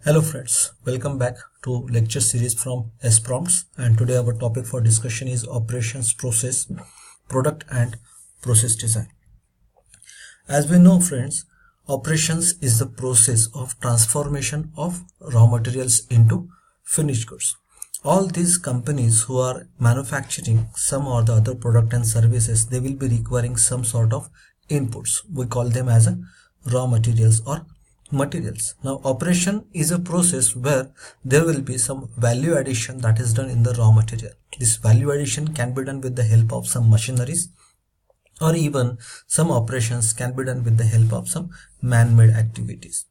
Hello friends, welcome back to lecture series from SPrompts, and today our topic for discussion is operations process, product and process design. As we know friends, operations is the process of transformation of raw materials into finished goods. All these companies who are manufacturing some or the other product and services, they will be requiring some sort of inputs. We call them as a raw materials or materials. Now operation is a process where there will be some value addition that is done in the raw material. This value addition can be done with the help of some machineries, or even some operations can be done with the help of some man-made activities.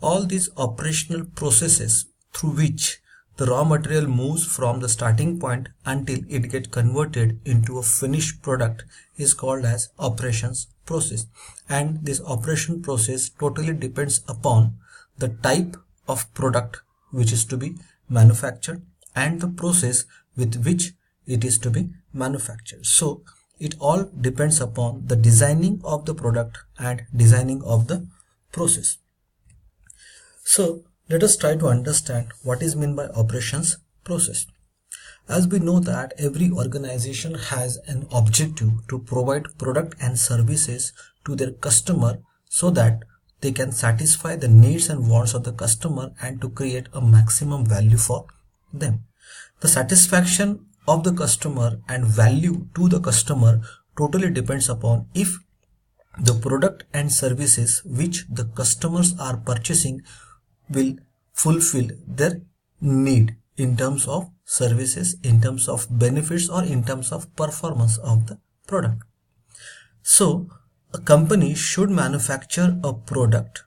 All these operational processes through which the raw material moves from the starting point until it gets converted into a finished product is called as operations process. And this operation process totally depends upon the type of product which is to be manufactured and the process with which it is to be manufactured. So it all depends upon the designing of the product and designing of the process. So let us try to understand what is meant by operations process. As we know that every organization has an objective to provide product and services to their customer so that they can satisfy the needs and wants of the customer and to create a maximum value for them. The satisfaction of the customer and value to the customer totally depends upon if the product and services which the customers are purchasing will fulfill their need in terms of services, in terms of benefits, or in terms of performance of the product. So a company should manufacture a product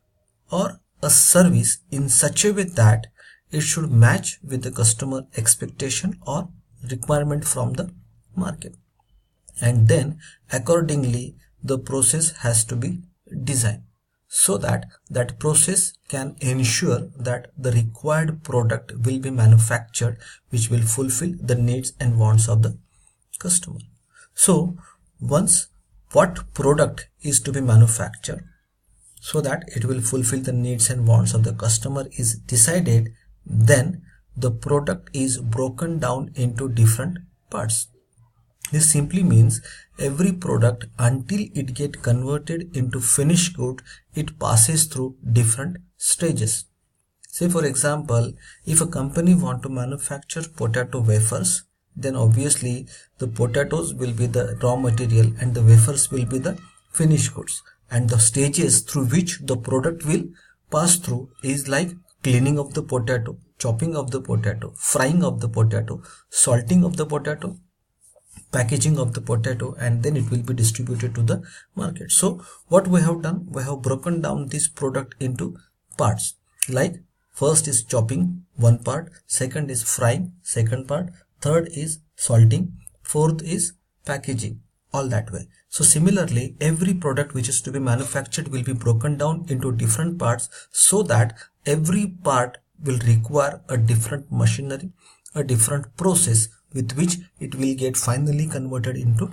or a service in such a way that it should match with the customer expectation or requirement from the market, and then accordingly the process has to be designed so that that process can ensure that the required product will be manufactured which will fulfill the needs and wants of the customer. So once what product is to be manufactured so that it will fulfill the needs and wants of the customer is decided, then the product is broken down into different parts. This simply means every product, until it gets converted into finished good, it passes through different stages. Say for example, if a company want to manufacture potato wafers, then obviously the potatoes will be the raw material and the wafers will be the finished goods, and the stages through which the product will pass through is like cleaning of the potato, chopping of the potato, frying of the potato, salting of the potato, packaging of the potato, and then it will be distributed to the market. So what we have done, we have broken down this product into parts, like first is chopping, one part, second is frying, second part, third is salting, fourth is packaging, all that way. So similarly every product which is to be manufactured will be broken down into different parts so that every part will require a different machinery, a different process with which it will get finally converted into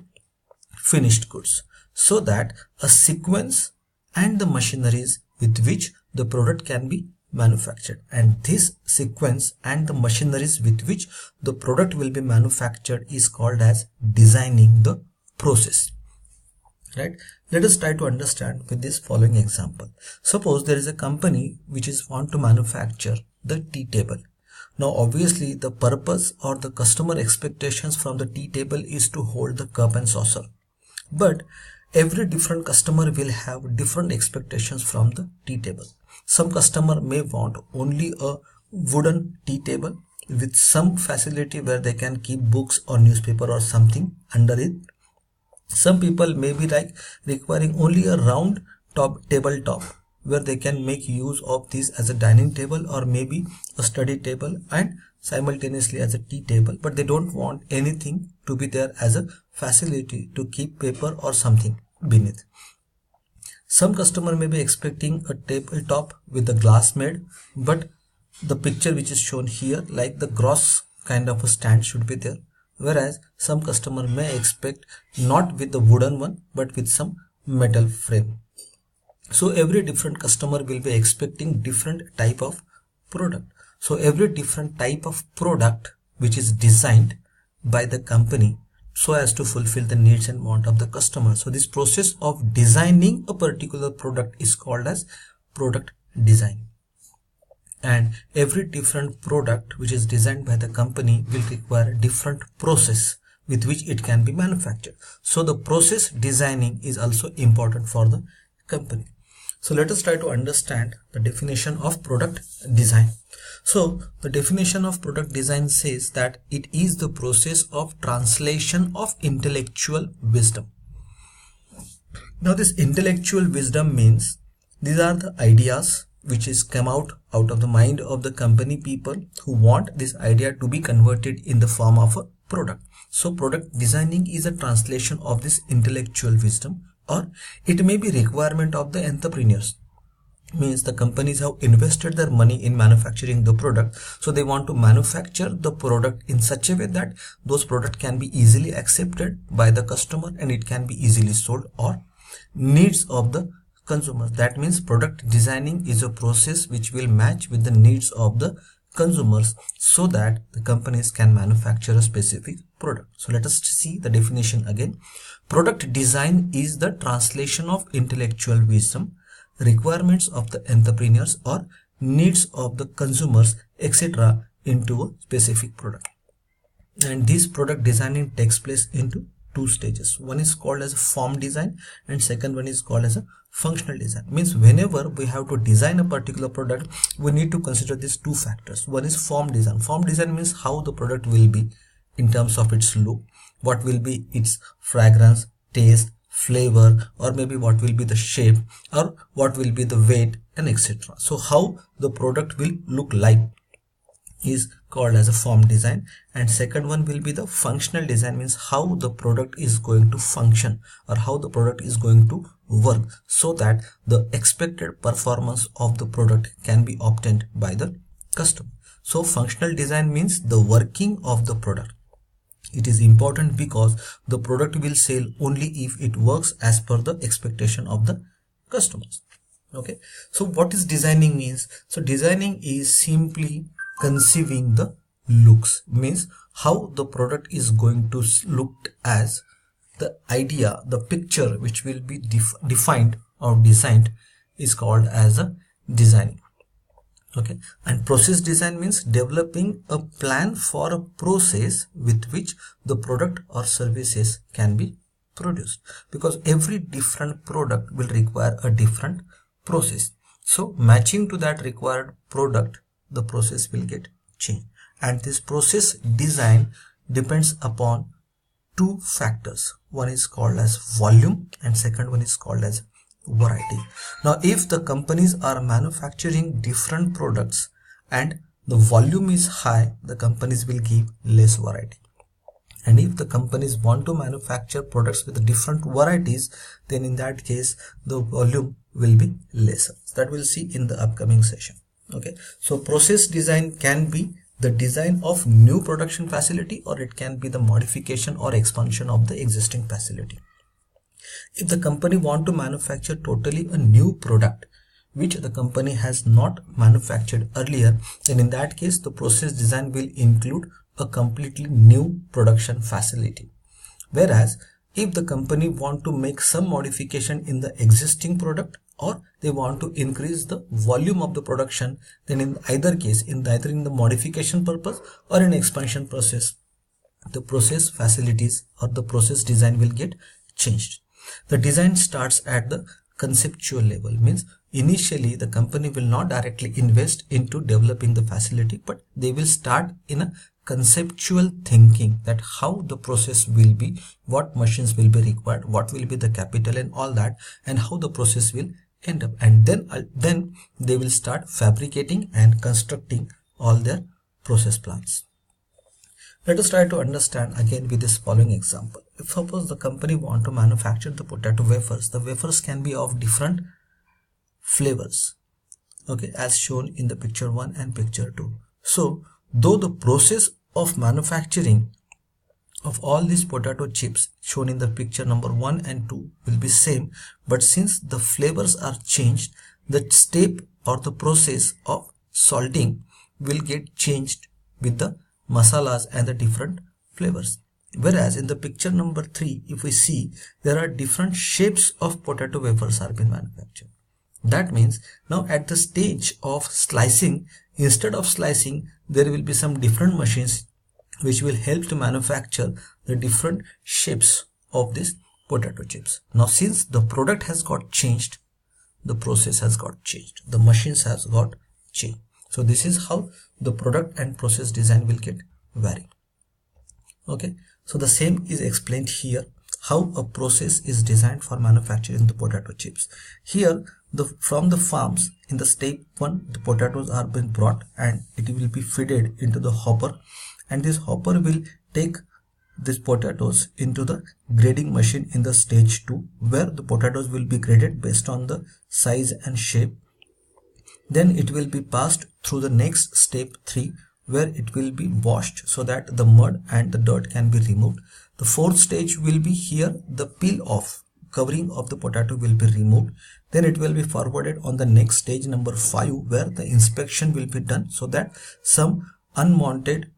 finished goods, so that a sequence and the machineries with which the product can be manufactured, and this sequence and the machineries with which the product will be manufactured is called as designing the process. Right? Let us try to understand with this following example. Suppose there is a company which is want to manufacture the tea table. Now obviously the purpose or the customer expectations from the tea table is to hold the cup and saucer, but every different customer will have different expectations from the tea table. Some customer may want only a wooden tea table with some facility where they can keep books or newspaper or something under it. Some people may be like requiring only a round tabletop where they can make use of this as a dining table or maybe a study table and simultaneously as a tea table, but they don't want anything to be there as a facility to keep paper or something beneath. Some customer may be expecting a tabletop with a glass made, but the picture which is shown here, like the gross kind of a stand should be there, whereas some customer may expect not with the wooden one but with some metal frame. So every different customer will be expecting different type of product. So every different type of product which is designed by the company so as to fulfill the needs and want of the customer. So this process of designing a particular product is called as product design. And every different product which is designed by the company will require a different process with which it can be manufactured. So the process designing is also important for the company. So let us try to understand the definition of product design. So the definition of product design says that it is the process of translation of intellectual wisdom. Now this intellectual wisdom means these are the ideas which is come out of the mind of the company people who want this idea to be converted in the form of a product. So product designing is a translation of this intellectual wisdom, or it may be requirement of the entrepreneurs. Means the companies have invested their money in manufacturing the product, so they want to manufacture the product in such a way that those product can be easily accepted by the customer and it can be easily sold, or needs of the consumers. That means product designing is a process which will match with the needs of the consumers so that the companies can manufacture a specific product. So let us see the definition again. Product design is the translation of intellectual wisdom, requirements of the entrepreneurs, or needs of the consumers, etc. into a specific product. And this product designing takes place into two stages. One is called as form design and second one is called as a functional design. Means whenever we have to design a particular product, we need to consider these two factors. One is form design. Form design means how the product will be in terms of its look, what will be its fragrance, taste, flavor, or maybe what will be the shape, or what will be the weight, and etc. So how the product will look like is called as a form design. And second one will be the functional design, means how the product is going to function or how the product is going to work so that the expected performance of the product can be obtained by the customer. So functional design means the working of the product. It is important because the product will sell only if it works as per the expectation of the customers. Okay, so what is designing means? So designing is simply conceiving the looks, means how the product is going to look, as the idea, the picture which will be defined or designed is called as a designing. Okay, and process design means developing a plan for a process with which the product or services can be produced, because every different product will require a different process. So matching to that required product, the process will get changed, and this process design depends upon two factors. One is called as volume and second one is called as variety. Now if the companies are manufacturing different products and the volume is high, the companies will give less variety, and if the companies want to manufacture products with different varieties, then in that case the volume will be lesser. That we'll see in the upcoming session. Okay, so process design can be the design of new production facility, or it can be the modification or expansion of the existing facility. If the company want to manufacture totally a new product which the company has not manufactured earlier, then in that case the process design will include a completely new production facility. Whereas if the company want to make some modification in the existing product, or they want to increase the volume of the production, then in either case, either in the modification purpose or in expansion process, the process facilities or the process design will get changed. The design starts at the conceptual level, means initially the company will not directly invest into developing the facility, but they will start in a conceptual thinking that how the process will be, what machines will be required, what will be the capital and all that, and how the process will end up, and then they will start fabricating and constructing all their process plans. Let us try to understand again with this following example. If suppose the company want to manufacture the potato wafers, the wafers can be of different flavors, okay, as shown in the picture 1 and picture 2. So though the process of manufacturing of all these potato chips shown in the picture number 1 and 2 will be same, but since the flavors are changed, the step or the process of salting will get changed with the masalas and the different flavors. Whereas in the picture number 3, if we see, there are different shapes of potato wafers are being manufactured. That means now at the stage of slicing, instead of slicing, there will be some different machines which will help to manufacture the different shapes of these potato chips. Now since the product has got changed, the process has got changed, the machines has got changed. So this is how the product and process design will get vary. Okay, so the same is explained here, how a process is designed for manufacturing the potato chips. Here from the farms, in the step 1, the potatoes are being brought and it will be fed into the hopper, and this hopper will take these potatoes into the grading machine in the stage 2, where the potatoes will be graded based on the size and shape. Then it will be passed through the next step 3, where it will be washed so that the mud and the dirt can be removed. The 4th stage will be here, the peel off covering of the potato will be removed. Then it will be forwarded on the next stage number 5, where the inspection will be done so that some unwanted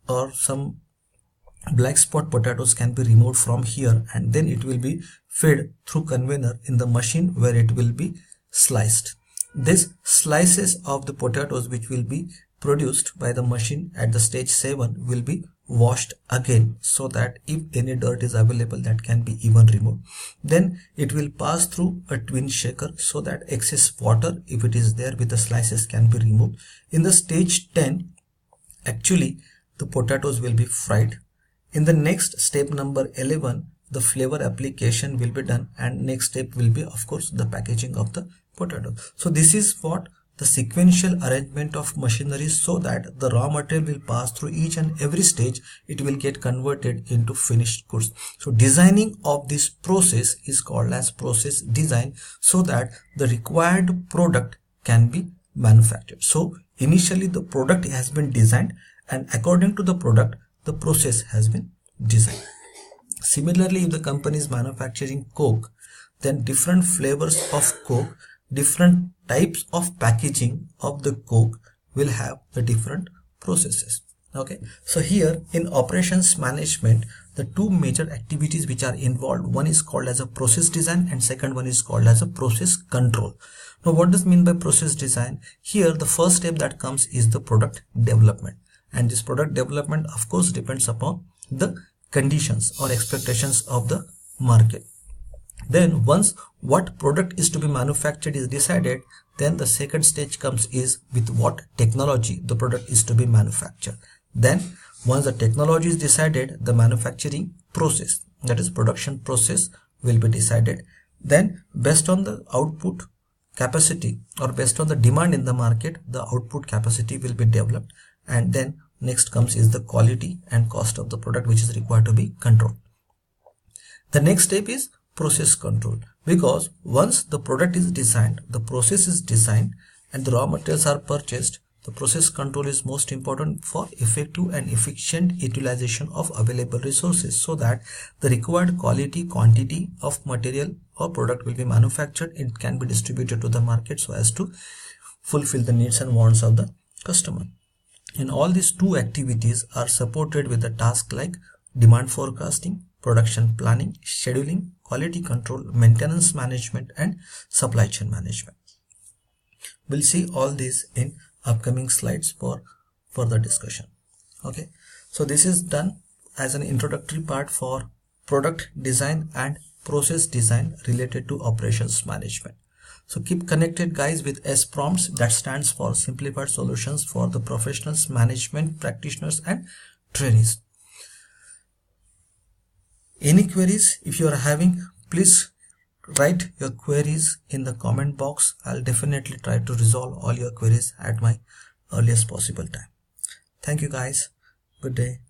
or some black spot potatoes can be removed from here, and then it will be fed through conveyor in the machine where it will be sliced. These slices of the potatoes which will be produced by the machine at the stage 7 will be washed again, so that if any dirt is available, that can be even removed. Then it will pass through a twin shaker so that excess water, if it is there with the slices, can be removed. In the stage 10, actually the potatoes will be fried. In the next step number 11, the flavor application will be done, and next step will be of course the packaging of the potato. So this is what the sequential arrangement of machinery, so that the raw material will pass through each and every stage, it will get converted into finished goods. So designing of this process is called as process design, so that the required product can be manufactured. So initially the product has been designed, and according to the product, the process has been designed. Similarly, if the company is manufacturing Coke, then different flavors of Coke, different types of packaging of the Coke will have the different processes. Okay, so here in operations management, the two major activities which are involved, one is called as a process design and second one is called as a process control. Now what does mean by process design? Here the first step that comes is the product development, and this product development of course depends upon the conditions or expectations of the market. Then once what product is to be manufactured is decided, then the second stage comes is with what technology the product is to be manufactured. Then once the technology is decided, the manufacturing process, that is production process, will be decided. Then based on the output capacity or based on the demand in the market, the output capacity will be developed, and then next comes is the quality and cost of the product which is required to be controlled. The next step is process control, because once the product is designed, the process is designed, and the raw materials are purchased, the process control is most important for effective and efficient utilization of available resources, so that the required quality, quantity of material or product will be manufactured. It can be distributed to the market so as to fulfill the needs and wants of the customer. And all these two activities are supported with the task like demand forecasting, production planning, scheduling, quality control, maintenance management, and supply chain management. We'll see all these in upcoming slides for further discussion. Okay, so this is done as an introductory part for product design and process design related to operations management. So keep connected guys with SPROMPTS, that stands for Simplified Solutions for the Professionals, Management Practitioners and Trainees. Any queries if you are having, please write your queries in the comment box. I'll definitely try to resolve all your queries at my earliest possible time. Thank you guys. Good day.